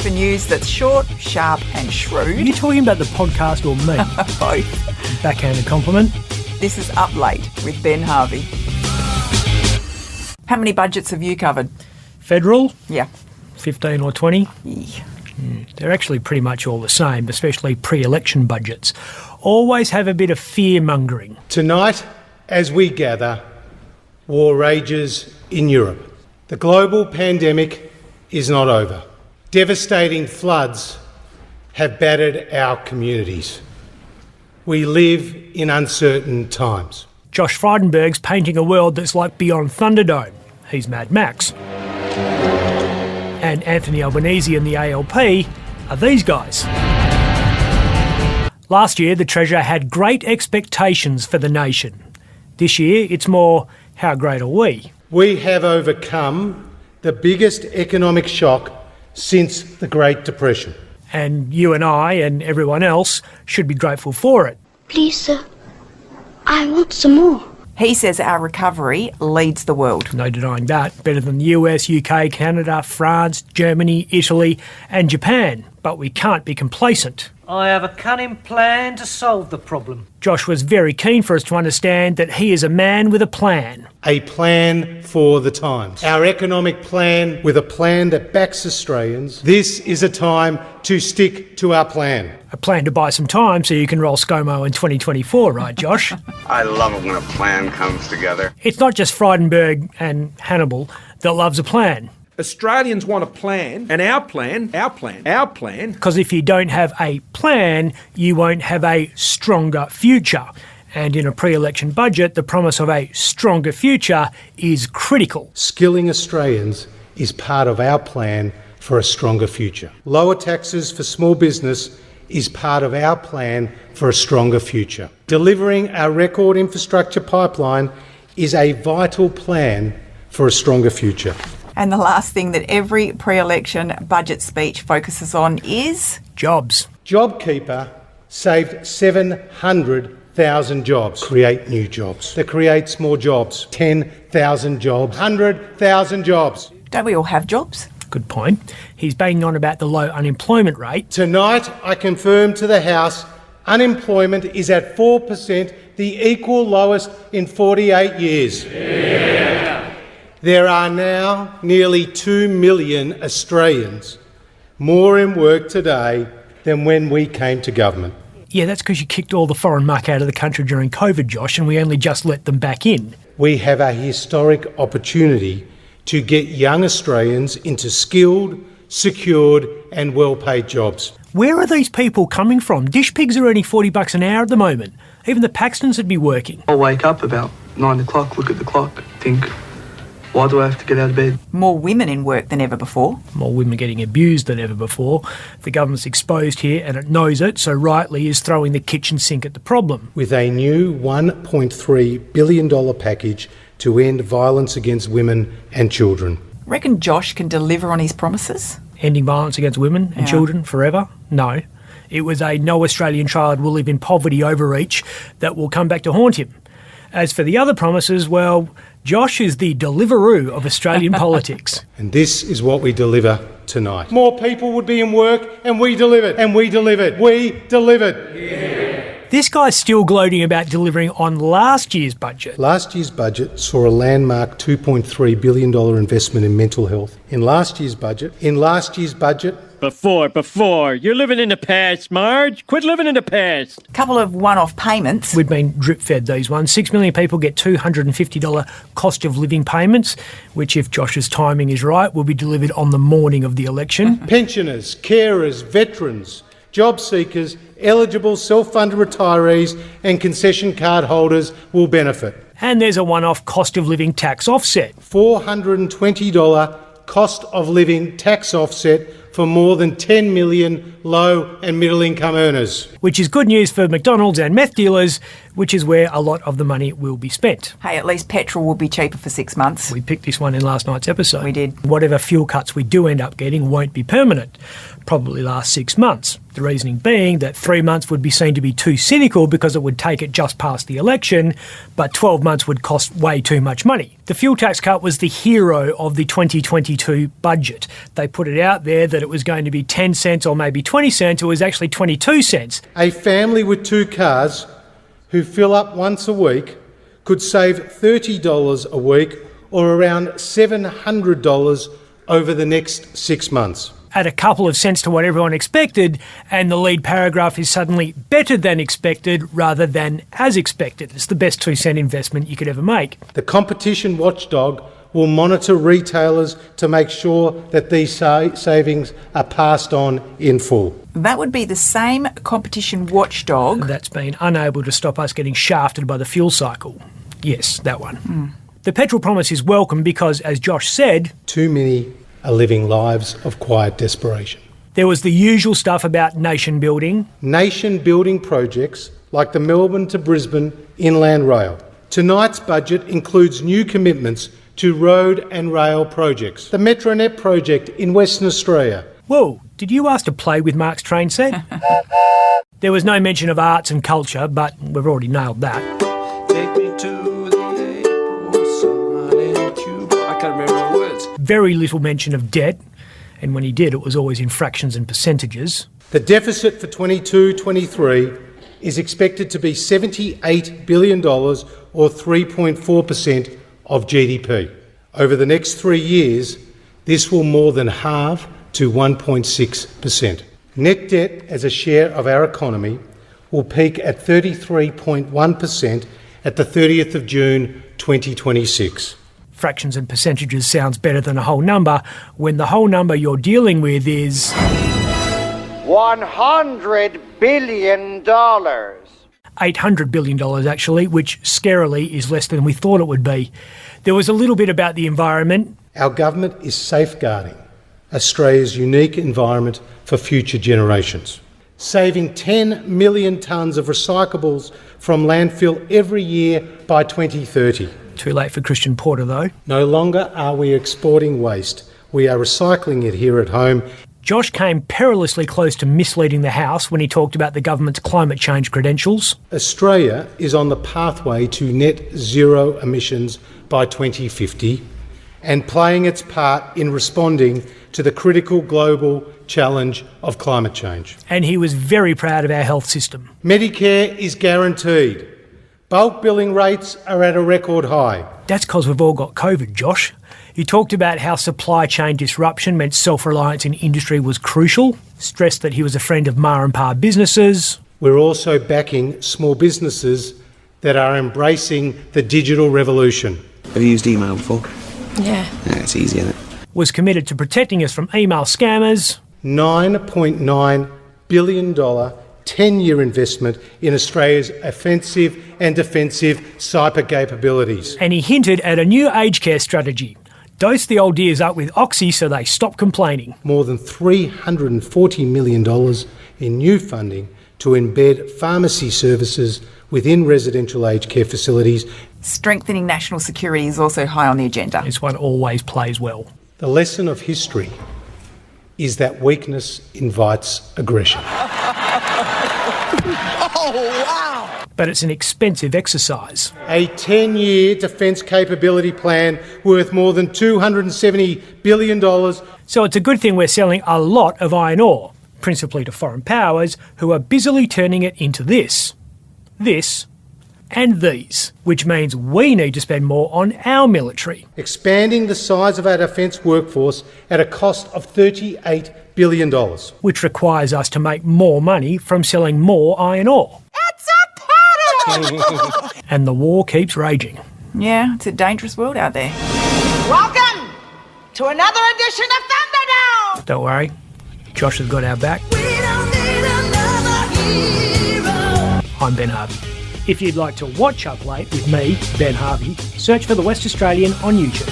for news that's short, sharp and Are shrewd. you talking about the podcast or me? Both. Backhanded compliment. This is Up Late with Ben Harvey. How many budgets have you covered? Federal, Yeah. 15 or 20. Yeah. They're actually pretty much all the same, especially pre-election budgets. Always have a bit of fear-mongering. Tonight, as we gather, war rages in Europe. The global pandemic is not over. Devastating floods have battered our communities. We live in uncertain times. Josh Frydenberg's painting a world that's like Beyond Thunderdome. He's Mad Max. And Anthony Albanese and the ALP are these guys. Last year, the Treasurer had great expectations for the nation. This year, it's more, how great are we? We have overcome the biggest economic shock since the Great Depression. And you and I and everyone else should be grateful for it. Please, sir, I want some more. He says our recovery leads the world. No denying that. Better than the US, UK, Canada, France, Germany, Italy and Japan. But we can't be complacent. I have a cunning plan to solve the problem. Josh was very keen for us to understand that he is a man with a plan. A plan for the times. Our economic plan with a plan that backs Australians. This is a time to stick to our plan. A plan to buy some time so you can roll ScoMo in 2024, right, Josh? I love it when a plan comes together. It's not just Frydenberg and Hannibal that loves a plan. Australians want a plan, and our plan. Because if you don't have a plan, you won't have a stronger future. And in a pre-election budget, the promise of a stronger future is critical. Skilling Australians is part of our plan for a stronger future. Lower taxes for small business is part of our plan for a stronger future. Delivering our record infrastructure pipeline is a vital plan for a stronger future. And the last thing that every pre-election budget speech focuses on is Jobs. JobKeeper saved 700,000 jobs. Create new jobs. That creates more jobs. 10,000 jobs. 100,000 jobs. don't we all have jobs? Good point. He's banging on about the low unemployment rate. Tonight, I confirm to the House, unemployment is at 4%, the equal lowest in 48 years. There are now nearly 2 million Australians more in work today than when we came to government. Yeah, that's because you kicked all the foreign muck out of the country during COVID, Josh, and we only just let them back in. We have a historic opportunity to get young Australians into skilled, secured and well-paid jobs. Where are these people coming from? Dish pigs are earning $40 an hour at the moment. Even the Paxtons would be working. I'll wake up about 9 o'clock, look at the clock, think, why do I have to get out of bed? More women in work than ever before. More women getting abused than ever before. The government's exposed here and it knows it, so rightly is throwing the kitchen sink at the problem. With a new $1.3 billion package to end violence against women and children. Reckon Josh can deliver on his promises? Ending violence against women and children forever? No. It was a no Australian child will live in poverty overreach that will come back to haunt him. As for the other promises, well, Josh is the Deliveroo of Australian politics. And this is what we deliver tonight. More people would be in work and we delivered. And we delivered. We delivered. This guy's still gloating about delivering on last year's budget. Last year's budget saw a landmark $2.3 billion investment in mental health. In last year's budget, Before. You're living in the past, Marge. Quit living in the past. Couple of one-off payments. We've been drip-fed these ones. 6 million people get $250 cost of living payments, which, if Josh's timing is right, will be delivered on the morning of the election. pensioners, carers, veterans, job seekers, eligible self-funded retirees and concession card holders will benefit. And there's a one-off cost of living tax offset. $420 cost of living tax offset for more than 10 million low and middle income earners. Which is good news for McDonald's and meth dealers, which is where a lot of the money will be spent. Hey, at least petrol will be cheaper for 6 months. We picked this one in last night's episode. We did. Whatever fuel cuts we do end up getting won't be permanent, probably last 6 months. The reasoning being that 3 months would be seen to be too cynical because it would take it just past the election, but 12 months would cost way too much money. The fuel tax cut was the hero of the 2022 budget. They put it out there that it was going to be 10 cents or maybe 20 cents. It was actually 22 cents. A family with 2 cars who fill up once a week could save $30 a week or around $700 over the next 6 months. Add a couple of cents to what everyone expected, and the lead paragraph is suddenly better than expected rather than as expected. It's the best 2-cent investment you could ever make. The competition watchdog will monitor retailers to make sure that these savings are passed on in full. That would be the same competition watchdog That's been unable to stop us getting shafted by the fuel cycle. Yes, that one. The petrol promise is welcome because, as Josh said, too many are living lives of quiet desperation. there was the usual stuff about nation building. Nation building projects like the Melbourne to Brisbane Inland Rail. Tonight's budget includes new commitments to road and rail projects. The Metronet project in Western Australia. Whoa, did you ask to play with Mark's train set? There was no mention of arts and culture, but we've already nailed that. Take me to the April sun in Cuba. I can't remember the words. Very little mention of debt, and when he did, it was always in fractions and percentages. The deficit for 22-23 is expected to be $78 billion or 3.4% of GDP. Over the next 3 years, this will more than halve to 1.6%. Net debt as a share of our economy will peak at 33.1% at the 30th of June 2026. Fractions and percentages sounds better than a whole number when the whole number you're dealing with is $100 billion. $800 billion actually, which scarily is less than we thought it would be. There was a little bit about the environment. Our government is safeguarding Australia's unique environment for future generations, saving 10 million tonnes of recyclables from landfill every year by 2030. Too late for Christian Porter though. No longer are we exporting waste, we are recycling it here at home. Josh came perilously close to misleading the House when he talked about the government's climate change credentials. Australia is on the pathway to net zero emissions by 2050 and playing its part in responding to the critical global challenge of climate change. And he was very proud of our health system. Medicare is guaranteed. Bulk billing rates are at a record high. That's because we've all got COVID, Josh. He talked about how supply chain disruption meant self-reliance in industry was crucial, stressed that he was a friend of ma and pa businesses. We're also backing small businesses that are embracing the digital revolution. Have you used email before? Yeah. Yeah, it's easy, isn't it? Was committed to protecting us from email scammers. $9.9 billion 10-year investment in Australia's offensive and defensive cyber capabilities. And he hinted at a new aged care strategy. Dose the old dears up with Oxy so they stop complaining. More than $340 million in new funding to embed pharmacy services within residential aged care facilities. Strengthening national security is also high on the agenda. This one always plays well. The lesson of history is that weakness invites aggression. But it's an expensive exercise. A 10-year defence capability plan worth more than $270 billion. So it's a good thing we're selling a lot of iron ore, principally to foreign powers, who are busily turning it into this, and these, which means we need to spend more on our military. Expanding the size of our defence workforce at a cost of $38 billion. Which requires us to make more money from selling more iron ore. It's a panic! And the war keeps raging. Yeah, it's a dangerous world out there. Welcome to another edition of Thunderdome! Don't worry, Josh has got our back. We don't need another hero. I'm Ben Harvey. If you'd like to watch Up Late with me, Ben Harvey, search for The West Australian on YouTube.